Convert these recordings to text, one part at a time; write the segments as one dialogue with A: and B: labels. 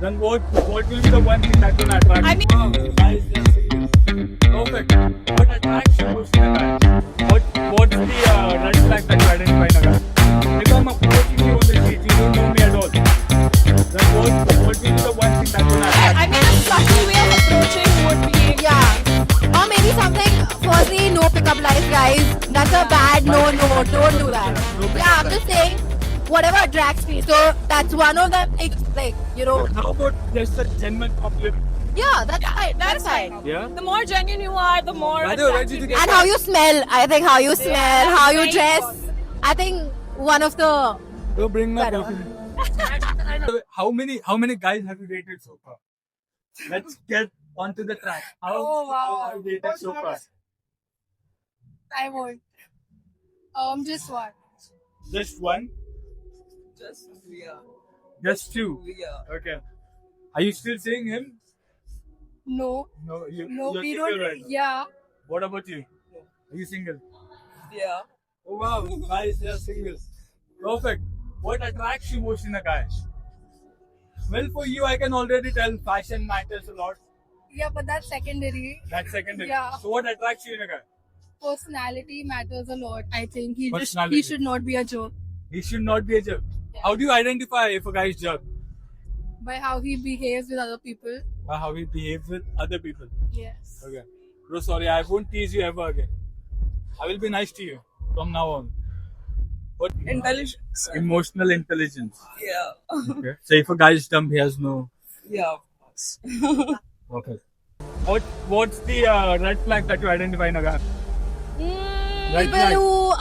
A: Then what will be the one thing that will attract?
B: I mean-
A: Wow, guys, just see. Perfect. What attracts you most in a guy? What's the red flag that you identify in a guy? If I'm approaching you on the street, you don't know me at all. Then what will be the one thing that will attract?
B: I mean, a subtle way of approaching would be
C: Yeah. Or maybe something, firstly, no pickup lines, guys. That's a bad no, don't do that.
A: No pickup
C: Yeah, I'm
A: lines.
C: just saying, whatever attracts me. So that's one of them, like, you know.
A: How about just a genuine compliment?
C: Yeah, that's fine.
B: that's
C: That's fine.
B: fine.
A: Yeah.
B: The more genuine you are, the more.
A: By the way, where did
B: attractive
A: you
B: you
A: get
C: And how you smell. I think how you smell,
B: Yeah,
C: how you
B: very
C: dress.
B: important.
C: I think one of the.
A: Don't bring my
C: Better.
A: coffee. How many guys have you dated so far? Let's get onto the track.
B: Oh, wow.
A: How have you dated so far?
B: I won't. Just one.
A: Just one?
D: Just yeah.
A: Just two?
D: Yeah.
A: Okay. Are you still seeing him?
B: No.
A: No, you're
B: We
A: single
B: don't.
A: right now.
B: Yeah.
A: What about you? Are you single?
D: Yeah.
A: Oh wow, guys, they're single. Perfect. What attracts you most in a guy? Well, for you, I can already tell fashion matters a lot.
B: Yeah, but that's secondary.
A: That's secondary.
B: Yeah.
A: So, what attracts you in a guy?
B: Personality matters a lot. I think
A: Personality.
B: he should not be a joke
A: He should not be a jerk. How do you identify if a guy is jerk?
B: by how he behaves with other people.
A: By how he behaves with other people.
B: Yes.
A: Okay. Bro, sorry, I won't tease you ever again. I will be nice to you from now on. What?
D: Intelligence.
A: Emotional intelligence.
D: Yeah.
A: Okay. So, if a guy is dumb, he has no.
D: Yeah. Of course.
A: Okay. What's the red flag that you identify in a guy? Red
C: People
A: flag.
C: who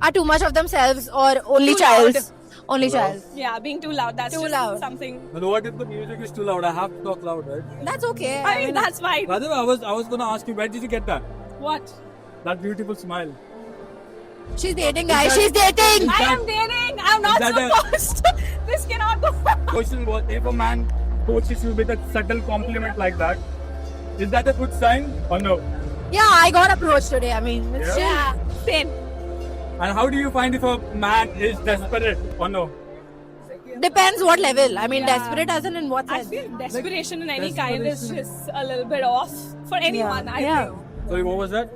C: are too much of themselves or only
B: Too
C: child.
B: loud.
C: Only child.
B: Yeah, being too loud. That's
C: Too
B: just
C: loud.
B: something.
A: But what if the music is too loud? I have to talk loud, right?
C: That's okay.
B: I mean, that's fine.
A: By the way, I was gonna ask you, where did you get that?
B: What?
A: That beautiful smile.
C: She's dating, guys. She's dating.
B: I am dating. I'm not
A: Is that a-
B: supposed to. This cannot go.
A: Question was, if a man approaches you with a subtle compliment like that, is that a good sign or no?
C: Yeah, I got approached today. I mean, it's
A: Yeah?
B: Yeah. Same.
A: And how do you find if a man is desperate or no?
C: depends what level. I mean, desperate as in what
B: I
C: sense?
B: feel desperation in any kind is just a little bit off for anyone. I
C: Yeah.
B: think
A: Sorry, what was that?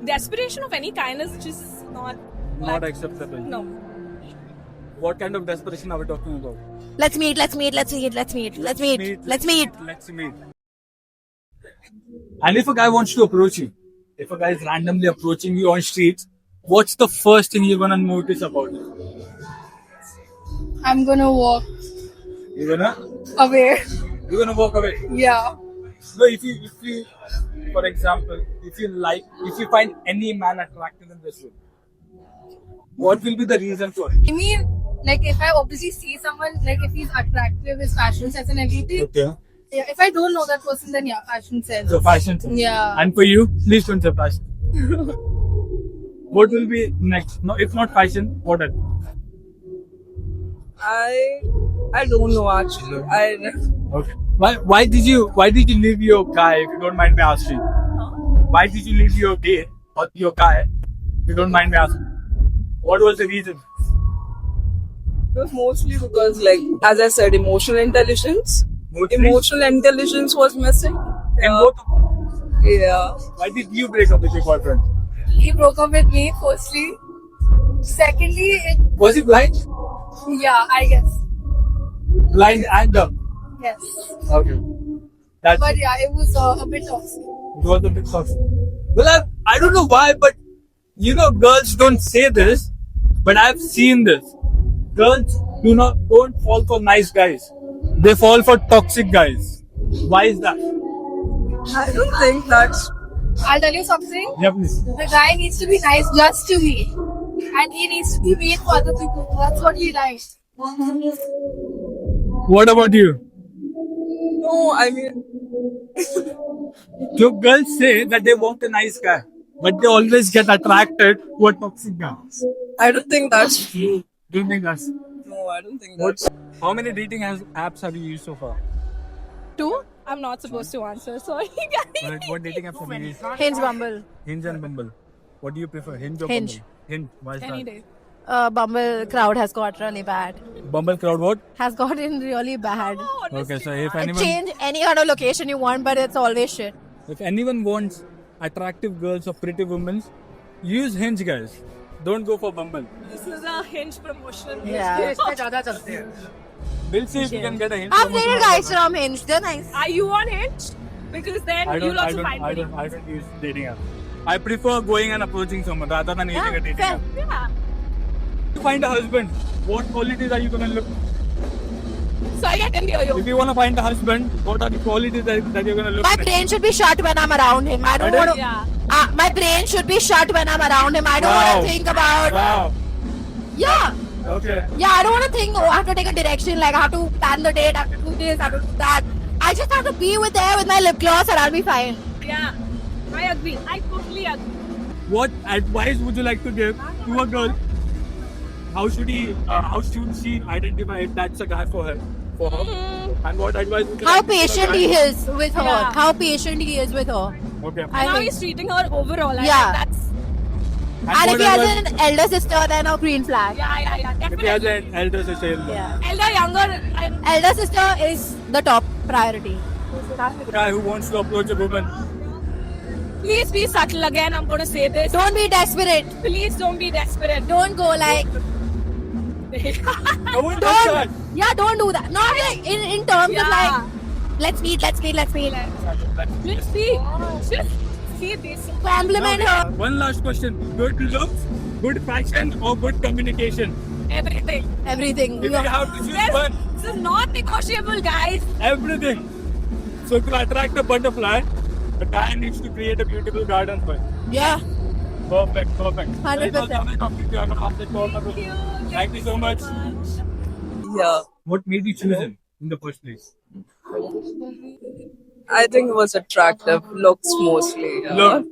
B: desperation of any kind is just not.
A: Not acceptable.
B: No.
A: What kind of desperation are we talking about?
C: Let's meet. Let's meet. Let's meet. Let's meet. Let's meet. Let's meet.
A: Let's meet. And if a guy wants to approach you, if a guy is randomly approaching you on street, what's the first thing you're gonna notice about it?
B: I'm gonna walk
A: You're gonna walk away.
B: Yeah.
A: So if you, for example, if you find any man attractive in this room, what will be the reason for it?
B: I mean, like if I obviously see someone, like if he's attractive, his fashion sense and everything.
A: Okay.
B: Yeah, if I don't know that person, then yeah, fashion sense.
A: So fashion sense.
B: Yeah.
A: And for you, please don't say fashion. What will be next? No, if not fashion, what else?
D: I don't know actually.
A: Okay. Why did you leave your guy, if you don't mind me asking? Why did you leave your date or your guy, if you don't mind me asking? What was the reason?
D: It was mostly because, like, as I said, emotional intelligence. Emotional intelligence was missing.
A: And both of them.
D: Yeah.
A: Why did you break up with your boyfriend?
B: He broke up with me, firstly. Secondly,
A: Was he blind?
B: yeah, I guess.
A: Blind and dumb.
B: Yes.
A: Okay. That's
B: But yeah, it was a bit toxic.
A: it was a bit toxic. Well, I don't know why, but you know, girls don't say this, but I've seen this. Girls don't fall for nice guys. They fall for toxic guys. Why is that?
D: I don't think that's.
B: I'll tell you something.
A: Yeah, please.
B: The guy needs to be nice just to me. And he needs to be mean for other people. That's what he likes.
A: What about you?
D: No, I mean,
A: So girls say that they want a nice guy, but they always get attracted to a toxic guy.
D: I don't think that's true.
A: Do you think that's
D: No, I don't think that's.
A: How many dating apps have you used so far?
B: 2? I'm not supposed to answer, sorry guys.
A: What dating apps have you used?
C: Hinge, Bumble.
A: Hinge and Bumble. What do you prefer, Hinge or
C: Hinge.
A: Bumble? Hinge. Why is
B: Any
A: that?
B: day.
C: Bumble crowd has got really bad.
A: Bumble crowd, what?
C: Has gotten really bad.
A: Okay, so if anyone,
C: Change any kind of location you want, but it's always shit.
A: if anyone wants attractive girls or pretty women, use Hinge, guys. Don't go for Bumble.
D: This is a Hinge promotion.
C: Yeah.
A: We'll see if we can get a Hinge.
C: I've
A: promotion
C: dated
A: on
C: guys
A: Bumble.
C: from Hinge. They're nice.
D: Are you on Hinge? Because then you'll also find me.
A: I don't use dating app. I prefer going and approaching someone rather than using a dating
C: fair.
A: app.
D: Yeah.
A: To find a husband, what qualities are you gonna look?
D: Sorry, I didn't hear you.
A: If you wanna find a husband, what are the qualities that you're gonna look
C: My
A: at?
C: brain should be shut when I'm around him. I don't
A: Pardon?
C: want to.
D: Yeah.
C: My brain should be shut when I'm around him. I don't
A: Wow.
C: want to think about.
A: Wow.
C: Yeah.
A: Okay.
C: Yeah, I don't want to think, oh, I have to take a direction, like I have to plan the date, I have to do this, I have to do that. I just have to be there with my lip gloss and I'll be fine.
D: Yeah. I agree. I totally agree.
A: What advice would you like to give to a girl? How should she identify if that's a guy for her? And what advice would you
C: How
A: like to give a
C: patient
A: guy?
C: he is with her.
D: Yeah.
C: How patient he is with her.
A: Okay.
C: I
D: How
C: think-
D: he's treating her overall. I
C: Yeah.
D: think that's.
C: And if
A: what
C: he has
A: advice-
C: an elder sister, then a green flag.
D: Yeah.
A: if he
D: Definitely.
A: has an elder sister,
C: Yeah.
D: Elder, younger. And
C: Elder sister is the top priority.
A: a guy who wants to approach a woman,
D: please be subtle again. I'm going to say this.
C: Don't be desperate.
D: Please don't be desperate.
C: Don't go like,
A: no one does that.
C: yeah, don't do that. Not like in terms of
D: Yeah.
C: like, let's meet.
D: Just see this.
C: Compliment her.
A: One last question: good looks, good fashion, or good communication?
D: Everything.
C: Everything.
A: If you have to choose
D: This,
A: one,
D: this is not negotiable, guys.
A: everything. So to attract a butterfly, the guy needs to create a beautiful garden for it.
C: Yeah.
A: Perfect.
C: 100%.
A: Thank you so much.
D: Yeah.
A: What made you choose him in the first place?
D: I think it was attractive. Looks mostly. Yeah.
A: Look.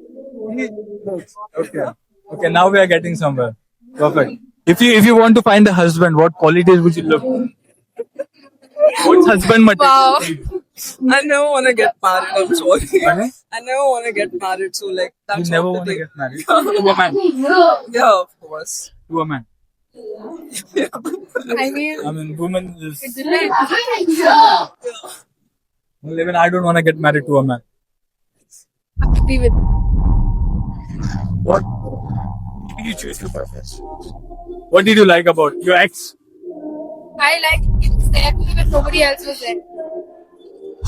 A: Okay. Now we are getting somewhere. Perfect. If you want to find a husband, what qualities would you look for? What husband material?
D: Wow. I never want to get married. I'm sorry.
A: Pardon?
D: I never want to get married. So like
A: You
D: that's
A: never
D: not
A: want
D: the
A: to
D: thing.
A: get married to a man.
D: Yeah, of course.
A: To a man.
B: I mean,
A: I mean, woman is.
B: it depends.
A: Well, even I don't want to get married to a man.
B: Agree with.
A: What did you choose your purpose? What did you like about your ex?
B: I like it's there when nobody else was there.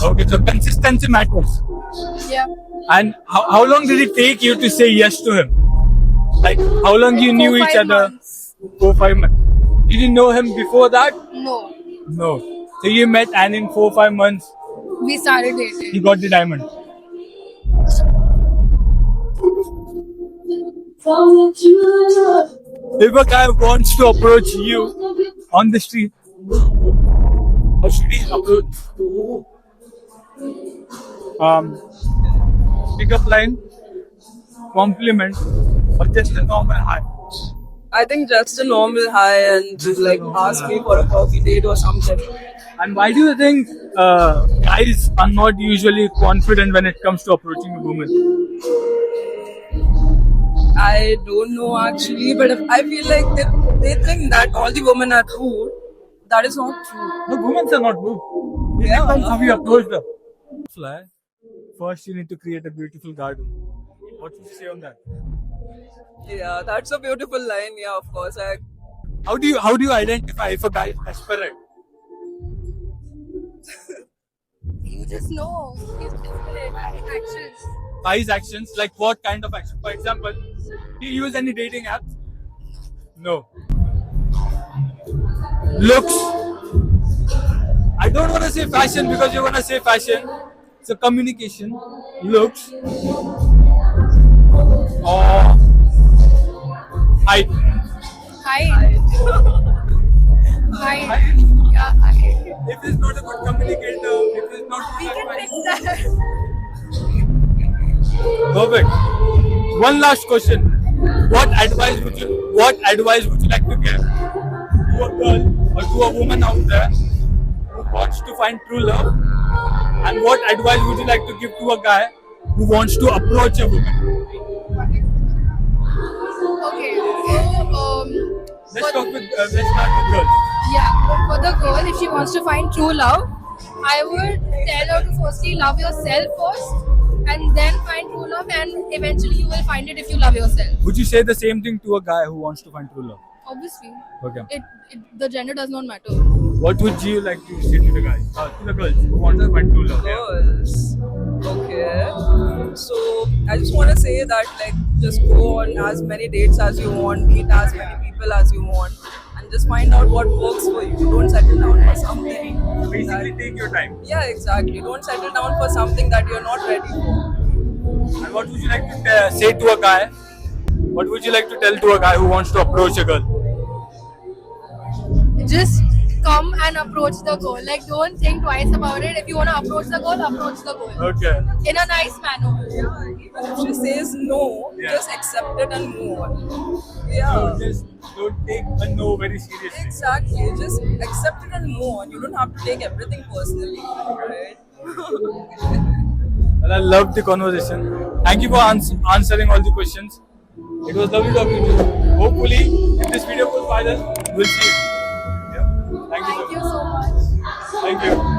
A: Okay, so consistency matters.
B: Yeah.
A: And how long did it take you to say yes to him? Like, how long you knew
B: 4-5
A: each other?
B: months.
A: 4-5 months. Did you know him before that?
B: No.
A: No. So you met and in 4-5 months,
B: We started dating.
A: he got the diamond. If a guy wants to approach you on the street, how should he approach? Pick up line, compliment, or just a normal hi?
D: I think just a normal hi and like ask me for a coffee date or something.
A: And why do you think guys are not usually confident when it comes to approaching a woman?
D: I don't know actually, but if I feel like they think that all the women are rude. That is not true.
A: No, women are not rude. It
D: Yeah.
A: depends how you approach them. Fly. First, you need to create a beautiful garden. What would you say on that?
D: Yeah, that's a beautiful line. Yeah, of course.
A: How do you identify if a guy is desperate?
B: You just know his actions.
A: By his actions, like what kind of action? For example, do you use any dating apps? No. Looks. I don't want to say fashion because you want to say fashion. So communication, looks, or height.
B: Hi. Hi. Yeah, hi.
A: If he's not a good communicator, if he's not
B: We
A: good
B: can
A: at
B: fix that.
A: Perfect. One last question. What advice would you like to give to a girl or to a woman out there who wants to find true love? And what advice would you like to give to a guy who wants to approach a woman?
B: Okay. So,
A: Let's start with girls.
B: Yeah, for the girl, if she wants to find true love, I would tell her to firstly love yourself first, and then find true love, and eventually you will find it if you love yourself.
A: Would you say the same thing to a guy who wants to find true love?
B: Obviously,
A: Okay.
B: the gender does not matter.
A: What would you like to say to the guy, to the girls who want to find true love?
D: Girls. Okay. So I just want to say that like just go on as many dates as you want, meet as many people as you want, and just find out what works for you. Don't settle down for something.
A: Basically, take your time.
D: Yeah, exactly. Don't settle down for something that you're not ready for.
A: And what would you like to say to a guy? What would you like to tell to a guy who wants to approach a girl?
B: Just come and approach the goal. Like, don't think twice about it. If you want to approach the goal, approach the goal
A: Okay.
B: in a nice manner.
D: Yeah, even if she says no,
A: Yeah.
D: just accept it and move on.
A: So
D: Yeah.
A: just don't take a no very seriously.
D: Exactly. Just accept it and move on. You don't have to take everything personally, right?
A: Well, I loved the conversation. Thank you for answering all the questions. It was lovely talking to you. Hopefully, if this video goes viral, we'll see you. Yeah. Thank you so
B: Thank
A: much.
B: you so much.
A: Thank you.